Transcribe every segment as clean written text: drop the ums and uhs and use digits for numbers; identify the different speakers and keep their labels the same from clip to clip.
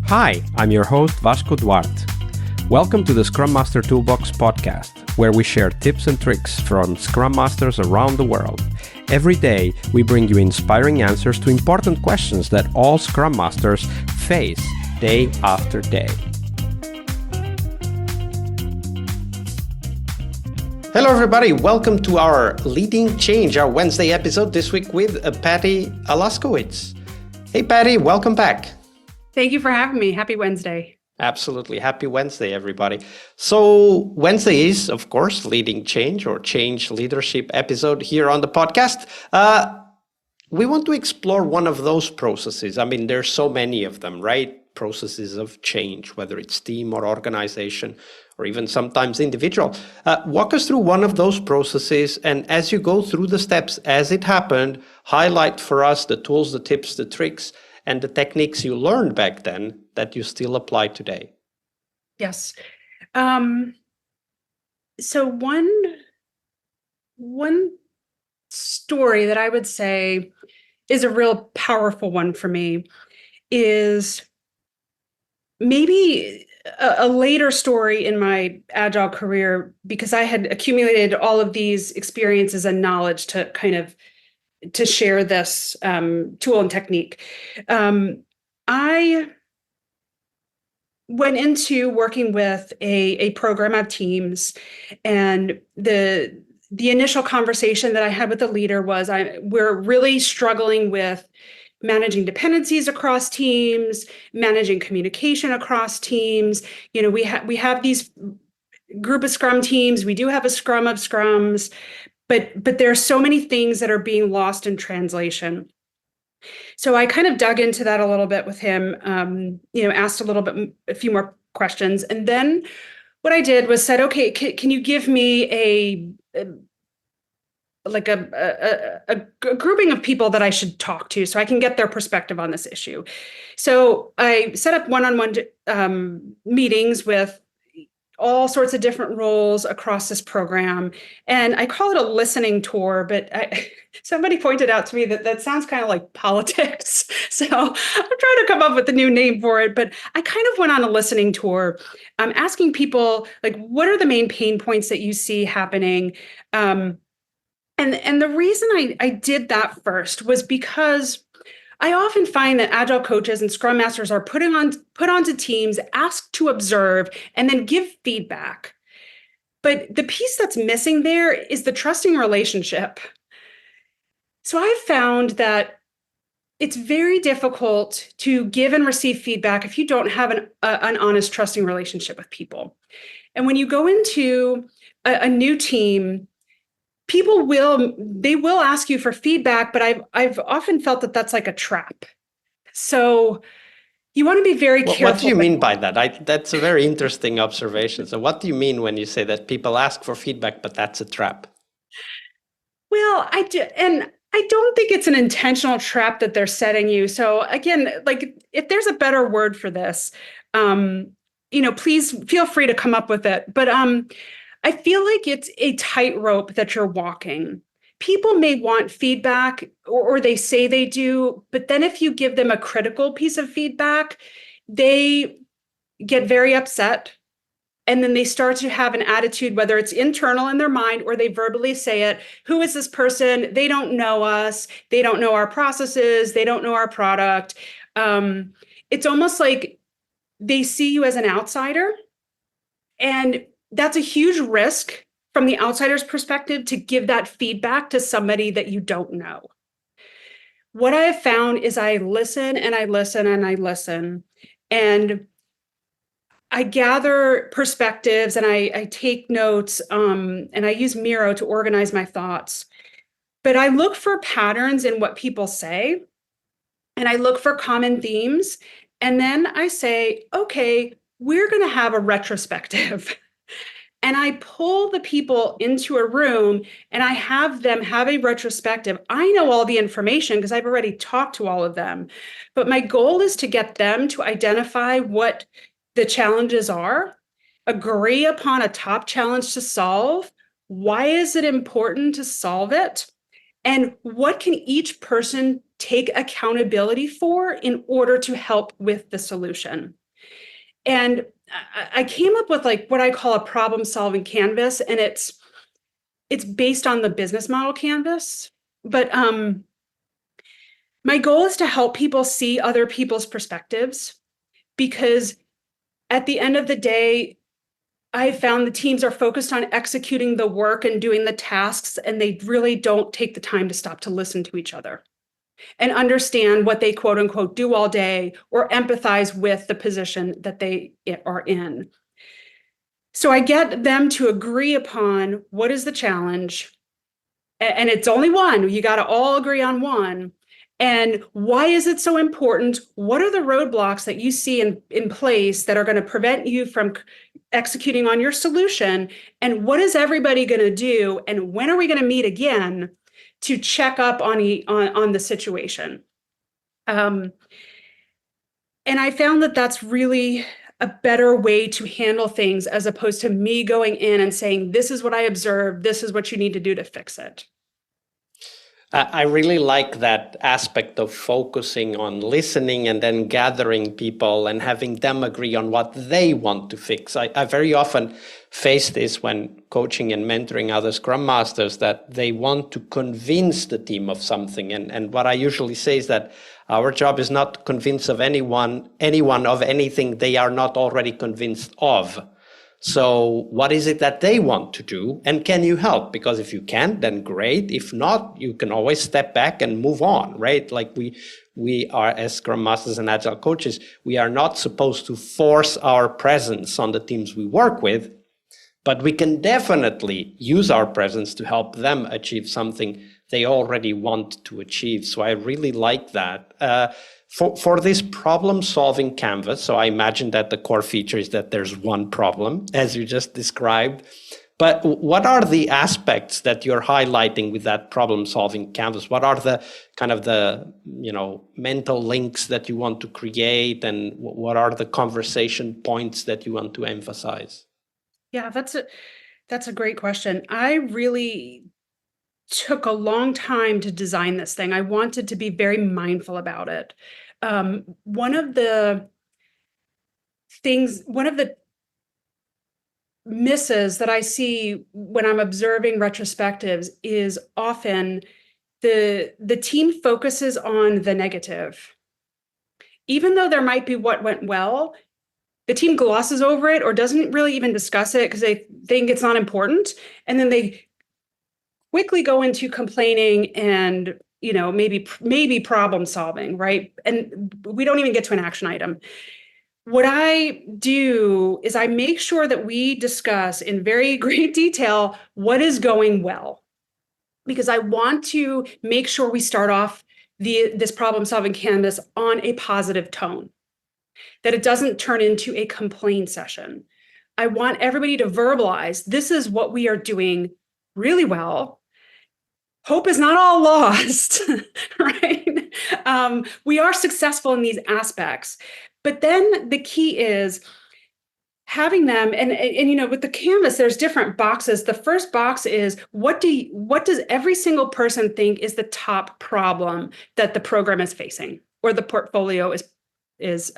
Speaker 1: Hi, I'm your host Vasco Duarte. Welcome to the Scrum Master Toolbox podcast, where we share tips and tricks from Scrum Masters around the world. Every day, we bring you inspiring answers to important questions that all Scrum Masters face day after day. Hello, everybody. Welcome to our Leading Change, our Wednesday episode this week with Patty Aluskewicz. Hey, Patty, welcome back.
Speaker 2: Thank you for having me. Happy Wednesday.
Speaker 1: Absolutely. Happy Wednesday, everybody. So Wednesday is, of course, Leading Change or Change Leadership episode here on the podcast. We want to explore one of those processes. I mean, there's so many of them, right? Processes of change, whether it's team or organization, or even sometimes individual. Walk us through one of those processes. And as you go through the steps as it happened, highlight for us the tools, the tips, the tricks, and the techniques you learned back then that you still apply today.
Speaker 2: Yes. So one story that I would say is a real powerful one for me is maybe a later story in my Agile career, because I had accumulated all of these experiences and knowledge to share this tool and technique. I went into working with a program of teams, and the initial conversation that I had with the leader was, we're really struggling with managing dependencies across teams, managing communication across teams. You know, we have these group of Scrum teams. We do have a Scrum of Scrums, but there are so many things that are being lost in translation. So I kind of dug into that a little bit with him, asked a few more questions. And then what I did was said, okay, can you give me a grouping of people that I should talk to so I can get their perspective on this issue? So I set up one-on-one meetings with all sorts of different roles across this program. And I call it a listening tour, but somebody pointed out to me that sounds kind of like politics. So I'm trying to come up with a new name for it, but I kind of went on a listening tour, asking people, like, what are the main pain points that you see happening? And the reason I did that first was because I often find that Agile coaches and Scrum Masters are put onto teams, asked to observe, and then give feedback. But the piece that's missing there is the trusting relationship. So I've found that it's very difficult to give and receive feedback if you don't have an honest, trusting relationship with people. And when you go into a new team, people will ask you for feedback, but I've often felt that that's like a trap. So you want to be very careful.
Speaker 1: What do you mean by that? That's a very interesting observation. So what do you mean when you say that people ask for feedback, but that's a trap?
Speaker 2: Well, I don't think it's an intentional trap that they're setting you. So again, like, if there's a better word for this, please feel free to come up with it. But I feel like it's a tightrope that you're walking. People may want feedback, or they say they do, but then if you give them a critical piece of feedback, they get very upset. And then they start to have an attitude, whether it's internal in their mind or they verbally say it. Who is this person? They don't know us. They don't know our processes. They don't know our product. It's almost like they see you as an outsider. And that's a huge risk from the outsider's perspective, to give that feedback to somebody that you don't know. What I have found is I listen and I listen and I listen, and I gather perspectives and I take notes, and I use Miro to organize my thoughts. But I look for patterns in what people say, and I look for common themes. And then I say, okay, we're going to have a retrospective. And I pull the people into a room and I have them have a retrospective. I know all the information because I've already talked to all of them. But my goal is to get them to identify what the challenges are, agree upon a top challenge to solve. Why is it important to solve it? And what can each person take accountability for in order to help with the solution? And I came up with like what I call a problem solving canvas, and it's based on the business model canvas. But my goal is to help people see other people's perspectives, because at the end of the day, I found the teams are focused on executing the work and doing the tasks, and they really don't take the time to stop to listen to each other and understand what they quote unquote do all day, or empathize with the position that they are in. So I get them to agree upon what is the challenge, and it's only one. You got to all agree on one. And why is it so important? What are the roadblocks that you see in place that are going to prevent you from executing on your solution? And what is everybody going to do? And when are we going to meet again to check up on the situation? And I found that that's really a better way to handle things, as opposed to me going in and saying, this is what I observed, this is what you need to do to fix it.
Speaker 1: I really like that aspect of focusing on listening and then gathering people and having them agree on what they want to fix. I very often face this when coaching and mentoring other Scrum Masters, that they want to convince the team of something. And what I usually say is that our job is not to convince of anyone of anything they are not already convinced of. So what is it that they want to do? And can you help? Because if you can, then great. If not, you can always step back and move on, right? Like we are, as Scrum Masters and Agile coaches, we are not supposed to force our presence on the teams we work with, but we can definitely use our presence to help them achieve something they already want to achieve. So I really like that. For this problem-solving canvas, so I imagine that the core feature is that there's one problem, as you just described. But what are the aspects that you're highlighting with that problem-solving canvas? What are the kind of the mental links that you want to create, and what are the conversation points that you want to emphasize?
Speaker 2: Yeah, that's a great question. I really took a long time to design this thing. I wanted to be very mindful about it. One of the misses that I see when I'm observing retrospectives is often the team focuses on the negative. Even though there might be what went well, the team glosses over it or doesn't really even discuss it because they think it's not important. And then they quickly go into complaining and maybe problem solving, right? And we don't even get to an action item. What I do is I make sure that we discuss in very great detail what is going well, because I want to make sure we start off this problem solving canvas on a positive tone, that it doesn't turn into a complaint session. I want everybody to verbalize, this is what we are doing really well. Hope is not all lost, right? We are successful in these aspects. But then the key is having them, and with the canvas, there's different boxes. The first box is what does every single person think is the top problem that the program is facing or the portfolio is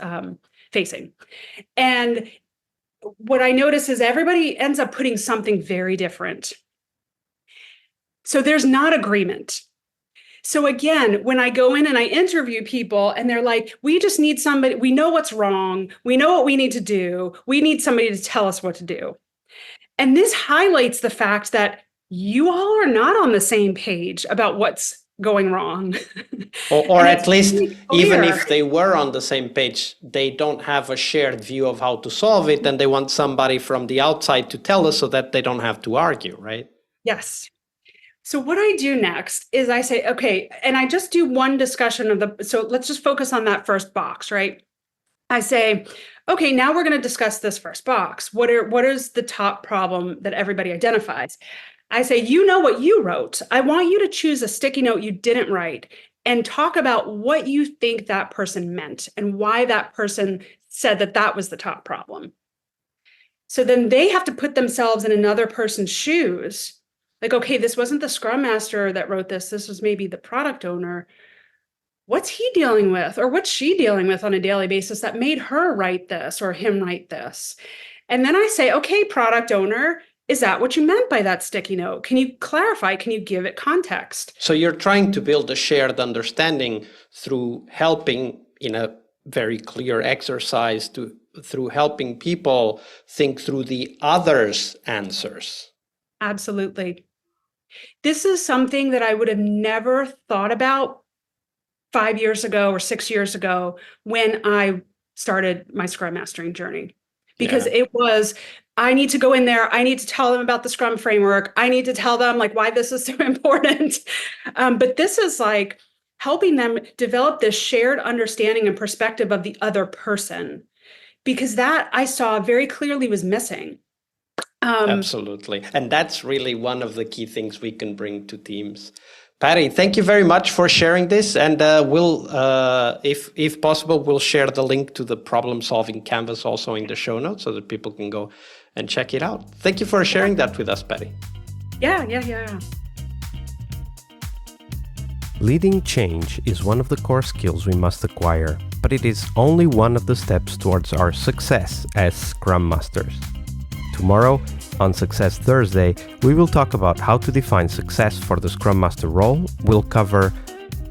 Speaker 2: facing. And what I notice is everybody ends up putting something very different. So there's not agreement. So again, when I go in and I interview people and they're like, we just need somebody, we know what's wrong, we know what we need to do, we need somebody to tell us what to do. And this highlights the fact that you all are not on the same page about what's going wrong.
Speaker 1: Or at least, even if they were on the same page, they don't have a shared view of how to solve it, and they want somebody from the outside to tell us so that they don't have to argue, right?
Speaker 2: Yes. So what I do next is I say, okay, and I just do one discussion so let's just focus on that first box, right? I say, okay, now we're going to discuss this first box. What is the top problem that everybody identifies? I say, you know what you wrote. I want you to choose a sticky note you didn't write and talk about what you think that person meant and why that person said that was the top problem. So then they have to put themselves in another person's shoes. Like, okay, this wasn't the Scrum Master that wrote this. This was maybe the product owner. what's he dealing with or what's she dealing with on a daily basis that made her write this or him write this? And then I say, okay, product owner, is that what you meant by that sticky note? Can you clarify? Can you give it context?
Speaker 1: So you're trying to build a shared understanding through helping in a very clear exercise through helping people think through the other's answers.
Speaker 2: Absolutely. This is something that I would have never thought about 5 years ago or 6 years ago when I started my Scrum Mastering journey. Because it was, I need to go in there, I need to tell them about the Scrum framework, I need to tell them like why this is so important. But this is like helping them develop this shared understanding and perspective of the other person, because that I saw very clearly was missing.
Speaker 1: Absolutely. And that's really one of the key things we can bring to teams. Patty, thank you very much for sharing this. And we'll, if possible, we'll share the link to the problem-solving canvas also in the show notes so that people can go and check it out. Thank you for sharing that with us, Patty.
Speaker 2: Yeah.
Speaker 3: Leading change is one of the core skills we must acquire, but it is only one of the steps towards our success as Scrum Masters. Tomorrow, on Success Thursday, we will talk about how to define success for the Scrum Master role. We'll cover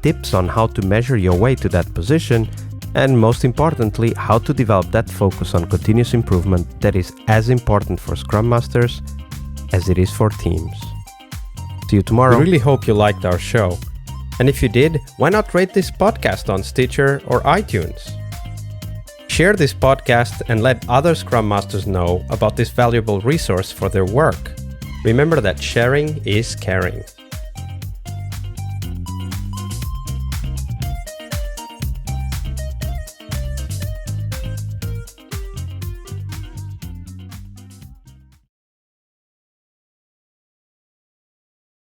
Speaker 3: tips on how to measure your way to that position, and most importantly, how to develop that focus on continuous improvement that is as important for Scrum Masters as it is for teams. See you tomorrow. We really hope you liked our show. And if you did, why not rate this podcast on Stitcher or iTunes? Share this podcast and let other Scrum Masters know about this valuable resource for their work. Remember that sharing is caring.